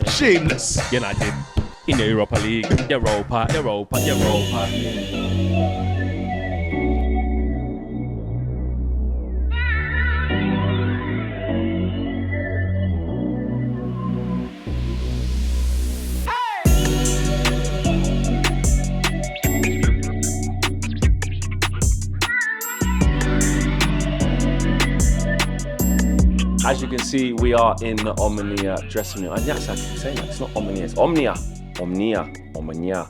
Shameless. United in the Europa League. Europa. As you can see, we are in the Omonia dressing room. And yes, I keep saying that. It's not Omonia, it's Omonia. Omonia.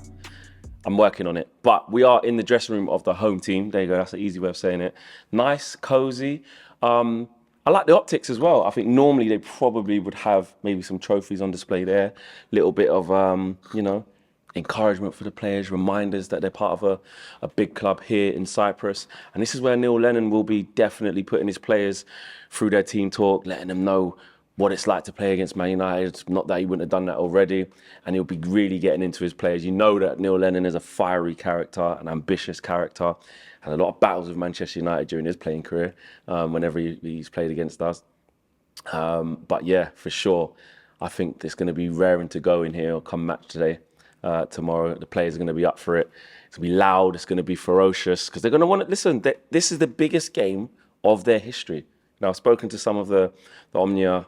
I'm working on it. But we are in the dressing room of the home team. There you go, that's an easy way of saying it. Nice, cozy. I like the optics as well. I think normally they probably would have maybe some trophies on display there. Little bit of, encouragement for the players, reminders that they're part of a big club here in Cyprus. And this is where Neil Lennon will be definitely putting his players through their team talk, letting them know what it's like to play against Man United. Not that he wouldn't have done that already. And he'll be really getting into his players. You know that Neil Lennon is a fiery character, an ambitious character, had a lot of battles with Manchester United during his playing career, whenever he's played against us. But yeah, for sure, I think it's going to be raring to go in here come match today. Tomorrow, the players are going to be up for it. It's going to be loud. It's going to be ferocious because they're going to want to listen. This is the biggest game of their history. Now, I've spoken to some of the Omnia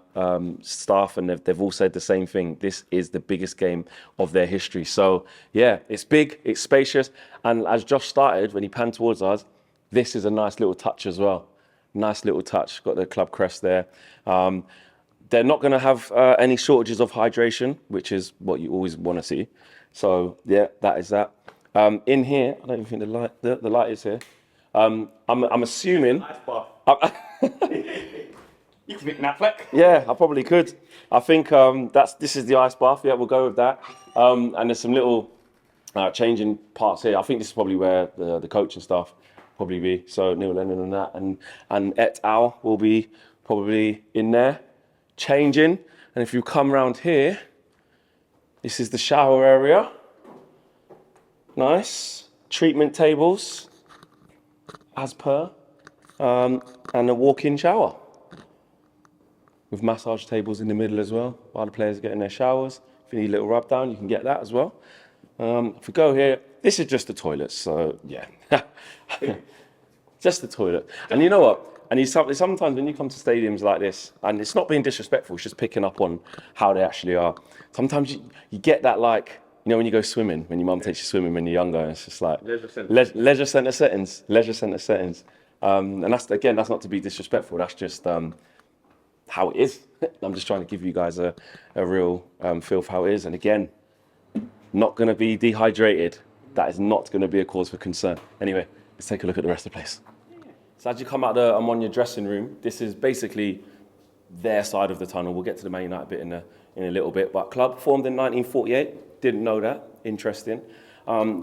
staff, and they've all said the same thing. This is the biggest game of their history. So, yeah, it's big, it's spacious, and as Josh started when he panned towards us, this is a nice little touch as well. Nice little touch. Got the club crest there. They're not going to have any shortages of hydration, which is what you always want to see. So yeah, that is that. In here, I don't even think the light is here. I'm assuming. You can make that fleck. Yeah, I probably could. I think this is the ice bath. Yeah, we'll go with that. And there's some little changing parts here. I think this is probably where the coaching staff probably be. So Neil Lennon and that, and et al. Will be probably in there, changing. And if you come round here, this is the shower area. Nice. Treatment tables, as per. And a walk-in shower. With massage tables in the middle as well, while the players are getting their showers. If you need a little rub down, you can get that as well. If we go here, this is just the toilet, so yeah. Just the toilet. And you know what? And sometimes when you come to stadiums like this, and it's not being disrespectful, it's just picking up on how they actually are. Sometimes you get that, like, you know, when you go swimming, when your mum takes you swimming when you're younger, and it's just like leisure centre settings. And that's not to be disrespectful, that's just how it is. I'm just trying to give you guys a real feel for how it is. And again, not going to be dehydrated. That is not going to be a cause for concern. Anyway, let's take a look at the rest of the place. So as you come out the Omonia dressing room, this is basically their side of the tunnel. We'll get to the Man United bit in a little bit. But club formed in 1948. Didn't know that. Interesting.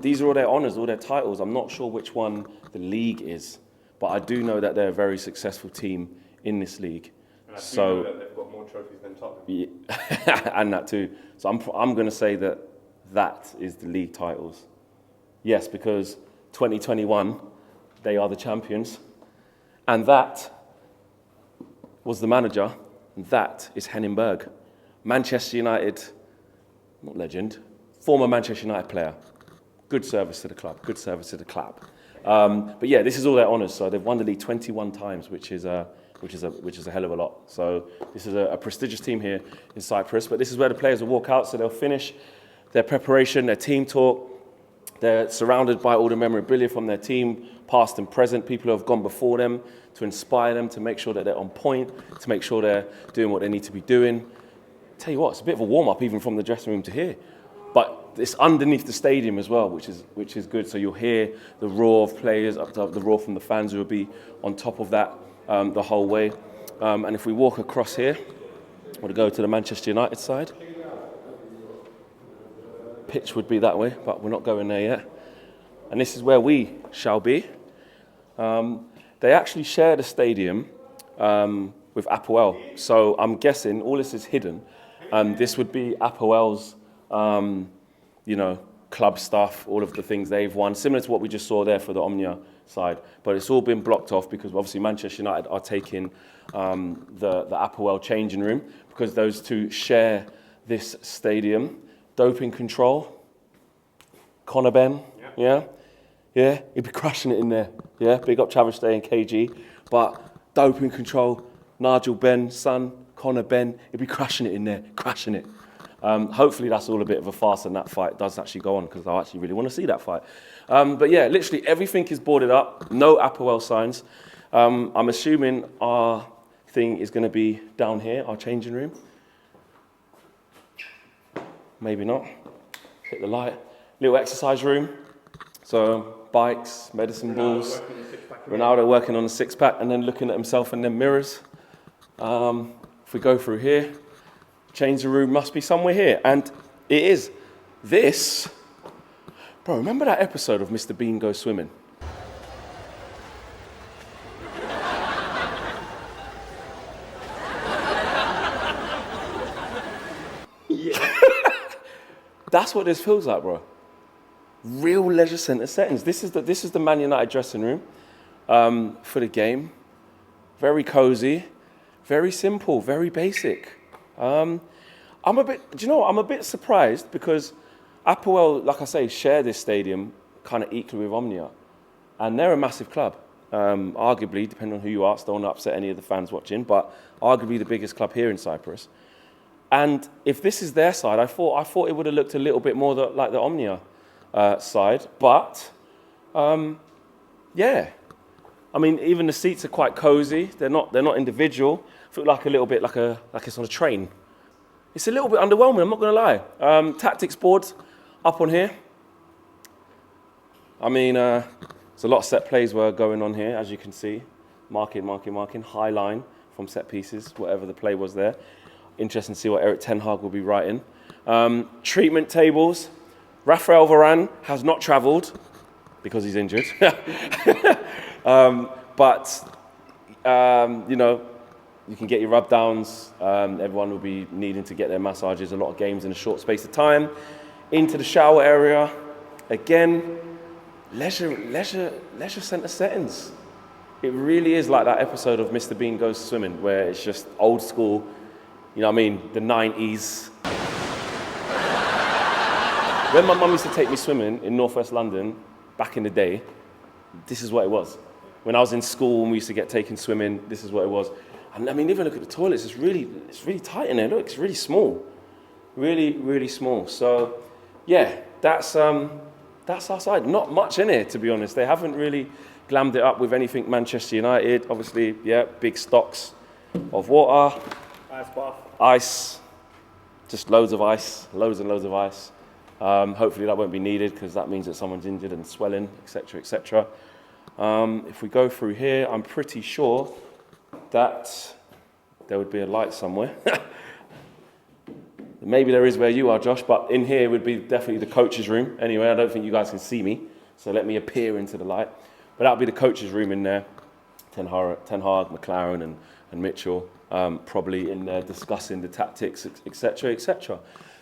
These are all their honours, all their titles. I'm not sure which one the league is, but I do know that they're a very successful team in this league. And I do know that they've got more trophies than Tottenham. Yeah, and that too. So I'm going to say that is the league titles. Yes, because 2021, they are the champions. And that was the manager. And that is Henning Berg. Manchester United, not legend, former Manchester United player. Good service to the club, good service to the club. But yeah, this is all their honours. So they've won the league 21 times, which is a hell of a lot. So this is a prestigious team here in Cyprus. But this is where the players will walk out. So they'll finish their preparation, their team talk. They're surrounded by all the memorabilia from their team, past and present, people who have gone before them, to inspire them, to make sure that they're on point, to make sure they're doing what they need to be doing. Tell you what, it's a bit of a warm-up even from the dressing room to here. But it's underneath the stadium as well, which is good. So you'll hear the roar of players, the roar from the fans who will be on top of that the whole way. And if we walk across here, we'll go to the Manchester United side. Pitch would be that way, but we're not going there yet. And this is where we shall be. They actually share the stadium with Apoel. So I'm guessing all this is hidden. This would be Apoel's, club stuff, all of the things they've won, similar to what we just saw there for the Omnia side. But it's all been blocked off because obviously Manchester United are taking the Applewell changing room because those two share this stadium. Doping control, Conor Ben, yeah, he'd be crushing it in there. Yeah, big up Travis Day and KG. But doping control, Nigel Ben, son, Conor Ben, he'd be crushing it in there, crashing it. Hopefully that's all a bit of a farce and that fight does actually go on because I actually really want to see that fight. But yeah, literally everything is boarded up, no Applewell signs. I'm assuming our thing is going to be down here, our changing room. Maybe not. Hit the light. Little exercise room. So bikes, medicine balls. Ronaldo working on a six-pack and then looking at himself in the mirrors. If we go through here, changing room must be somewhere here. And it is. This, bro, remember that episode of Mr. Bean Goes Swimming? That's what this feels like, bro. Real leisure centre settings. This is the Man United dressing room for the game. Very cozy, very simple, very basic. I'm a bit surprised because Applewell, like I say, share this stadium kind of equally with Omnia, and they're a massive club. Arguably, depending on who you ask, don't upset any of the fans watching, but arguably the biggest club here in Cyprus. And if this is their side, I thought it would have looked a little bit more like the Omnia side. But yeah, I mean, even the seats are quite cozy. They're not individual. Feel like a little bit like it's on a train. It's a little bit underwhelming. I'm not going to lie. Tactics boards up on here. I mean, there's a lot of set plays were going on here, as you can see. Marking, high line from set pieces, whatever the play was there. Interesting to see what Eric Ten Hag will be writing. Treatment tables. Rafael Varane has not travelled because he's injured. But you know, you can get your rub downs. Everyone will be needing to get their massages. A lot of games in a short space of time. Into the shower area. Again, leisure centre settings. It really is like that episode of Mr. Bean Goes Swimming, where it's just old school. You know what I mean? The 90s. When my mum used to take me swimming in northwest London, back in the day, this is what it was. When I was in school and we used to get taken swimming, this is what it was. And I mean, even look at the toilets, it's really tight in there. Look, it's really small. Really, really small. So, yeah, that's our side. Not much in here, to be honest. They haven't really glammed it up with anything Manchester United. Obviously, yeah, big stocks of water. Ice, just loads of ice, loads and loads of ice. Hopefully that won't be needed because that means that someone's injured and swelling, etc., etc. If we go through here, I'm pretty sure that there would be a light somewhere. Maybe there is where you are, Josh, but in here would be definitely the coach's room. Anyway, I don't think you guys can see me, so let me appear into the light. But that'll be the coach's room in there. Ten Hag, McLaren and Mitchell. Probably in there discussing the tactics, etc., etc.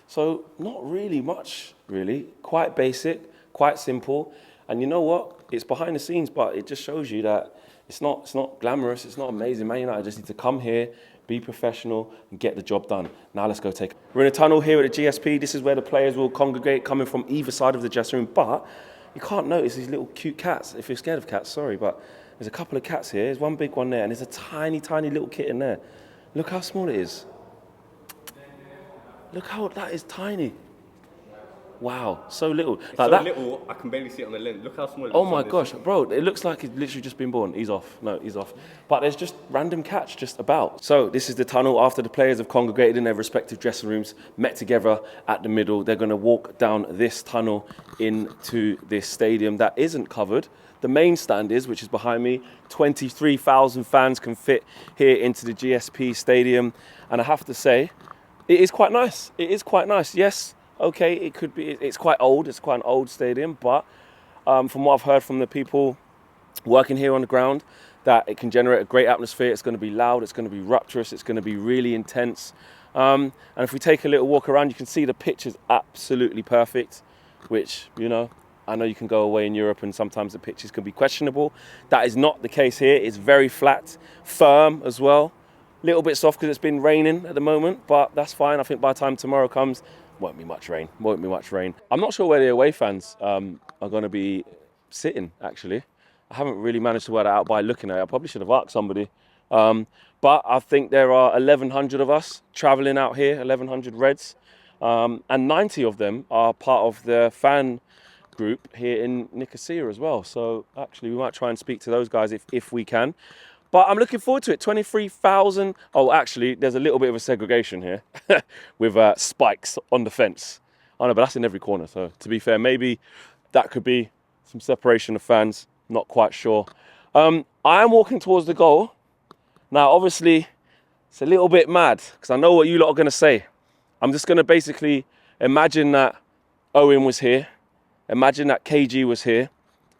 So not really much, really. Quite basic, quite simple. And you know what? It's behind the scenes, but it just shows you that it's not glamorous, it's not amazing. Man United just need to come here, be professional, and get the job done. Now let's go take it. We're in a tunnel here at the GSP. This is where the players will congregate, coming from either side of the dressing room. But you can't notice these little cute cats. If you're scared of cats, sorry, but there's a couple of cats here. There's one big one there, and there's a tiny, tiny little kitten there. Look how small it is. Look how that is tiny. Wow, so little. It's like so that. little, I can barely see it on the lens. Look how small it is. Oh my gosh, bro, it looks like he's literally just been born. He's off. No, he's off. But there's just random cats just about. So this is the tunnel after the players have congregated in their respective dressing rooms, met together at the middle. They're going to walk down this tunnel into this stadium that isn't covered. The main stand is, which is behind me. 23,000 fans can fit here into the GSP stadium. And I have to say, it is quite nice. It is quite nice. Yes, okay, it could be, it's quite old. It's quite an old stadium. But from what I've heard from the people working here on the ground, that it can generate a great atmosphere. It's going to be loud. It's going to be rapturous. It's going to be really intense. And if we take a little walk around, you can see the pitch is absolutely perfect. which, you know, I know you can go away in Europe and sometimes the pitches can be questionable. That is not the case here. It's very flat, firm as well. A little bit soft because it's been raining at the moment, but that's fine. I think by the time tomorrow comes, won't be much rain. I'm not sure where the away fans are going to be sitting, actually. I haven't really managed to work that out by looking at it. I probably should have asked somebody. But I think there are 1,100 of us travelling out here, 1,100 Reds. And 90 of them are part of the fan group here in Nicosia as well. So actually we might try and speak to those guys if we can. But I'm looking forward to it. 23,000. Oh, actually, there's a little bit of a segregation here with spikes on the fence. I know, but that's in every corner. So to be fair, maybe that could be some separation of fans. Not quite sure. I am walking towards the goal. Now, obviously, it's a little bit mad because I know what you lot are going to say. I'm just going to basically imagine that Owen was here. Imagine that KG was here.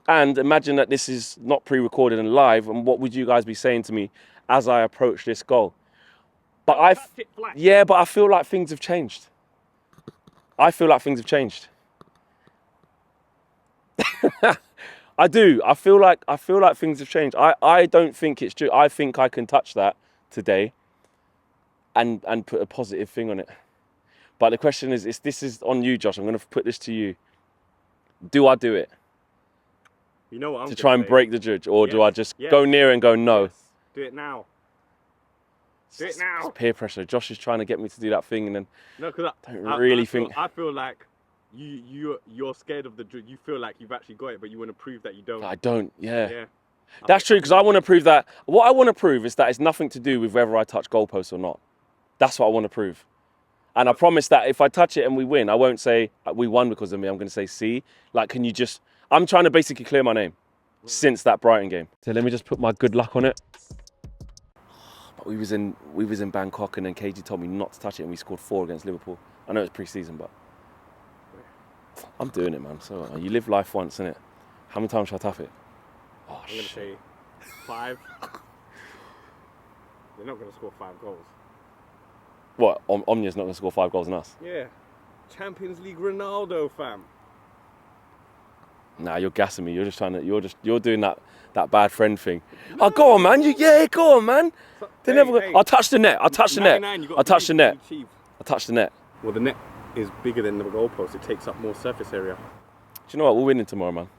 And imagine that this is not pre-recorded and live. And what would you guys be saying to me as I approach this goal? But I feel like things have changed. I feel like things have changed. I do. I feel like things have changed. I don't think it's true. I think I can touch that today and put a positive thing on it. But the question is this is on you, Josh. I'm going to put this to you. Do I do it? You know what I'm to try and break the judge, or do I just go near and go no? Yes. Do it now. Do it now. It's peer pressure. Josh is trying to get me to do that thing, and then no, because I feel like you're scared of the judge. You feel like you've actually got it, but you want to prove that you don't. I don't. Yeah. That's true, because I want to prove that. What I want to prove is that it's nothing to do with whether I touch goalposts or not. That's what I want to prove. And I promise that if I touch it and we win, I won't say we won because of me. I'm going to say, see, like, can you just... I'm trying to basically clear my name since that Brighton game. So let me just put my good luck on it. But we was in Bangkok, and then KG told me not to touch it, and we scored 4 against Liverpool. I know it's pre-season, but I'm doing it, man. So you live life once, innit? How many times should I tap it? Oh, I'm going to say 5. They're not going to score 5 goals. What? Omnia's not going to score 5 goals on us? Yeah. Champions League Ronaldo, fam. Nah, you're gassing me. You're just trying to. You're doing that bad friend thing. No. Oh, go on, man. Go on, man. They never. I'll touch the net. I'll touch the net. I'll touch the net. I'll touch the net. Well, the net is bigger than the goalpost. It takes up more surface area. Do you know what? We're winning tomorrow, man.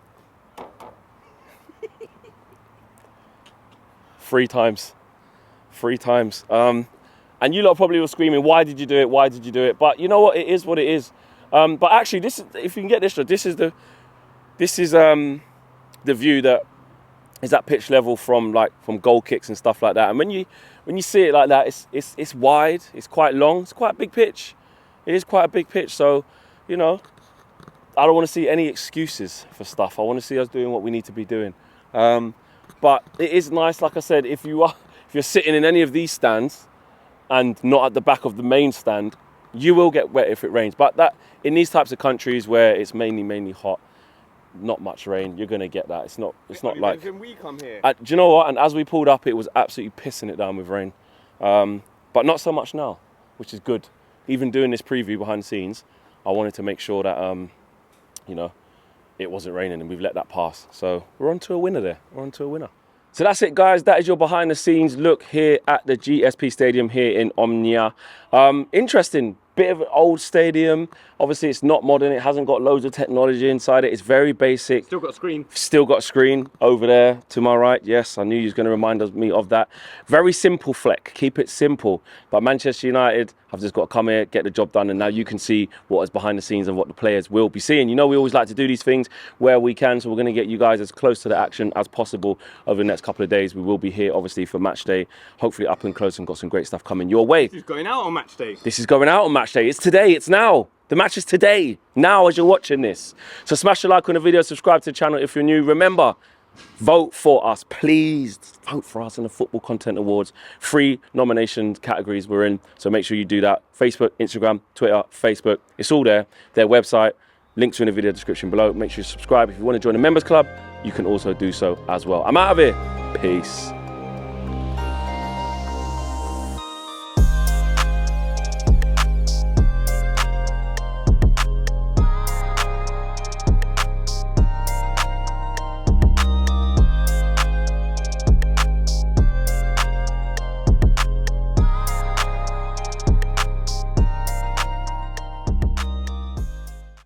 3 times. 3 times. And you lot probably were screaming, "Why did you do it? Why did you do it?" But you know what? It is what it is. But actually, this is, if you can get this, this is the view that is at pitch level from goal kicks and stuff like that. And when you see it like that, it's wide, it's quite long, it's quite a big pitch. It is quite a big pitch. So, you know, I don't want to see any excuses for stuff. I want to see us doing what we need to be doing. But it is nice, like I said, if you're sitting in any of these stands and not at the back of the main stand, you will get wet if it rains. But that in these types of countries where it's mainly hot, not much rain, you're going to get that. It's not like... When we come here. Do you know what? And as we pulled up, it was absolutely pissing it down with rain. But not so much now, which is good. Even doing this preview behind the scenes, I wanted to make sure that, you know, it wasn't raining, and we've let that pass. So we're on to a winner there. We're on to a winner. So that's it, guys. That is your behind the scenes look here at the GSP Stadium here in Omonia. Interesting. Bit of an old stadium. Obviously, it's not modern. It hasn't got loads of technology inside it. It's very basic. Still got a screen. Still got a screen over there to my right. Yes, I knew you was going to remind me of that. Very simple fleck. Keep it simple. But Manchester United have just got to come here, get the job done, and now you can see what is behind the scenes and what the players will be seeing. You know, we always like to do these things where we can, so we're going to get you guys as close to the action as possible over the next couple of days. We will be here, obviously, for match day. Hopefully up and close, and got some great stuff coming your way. This is going out on match day. This is going out on match day. It's today. It's now. The match is today, now as you're watching this. So smash the like on the video, subscribe to the channel if you're new. Remember, vote for us. Please vote for us in the Football Content Awards. 3 nomination categories we're in, so make sure you do that. Facebook, Instagram, Twitter, Facebook. It's all there. Their website, links are in the video description below. Make sure you subscribe. If you want to join the members club, you can also do so as well. I'm out of here. Peace.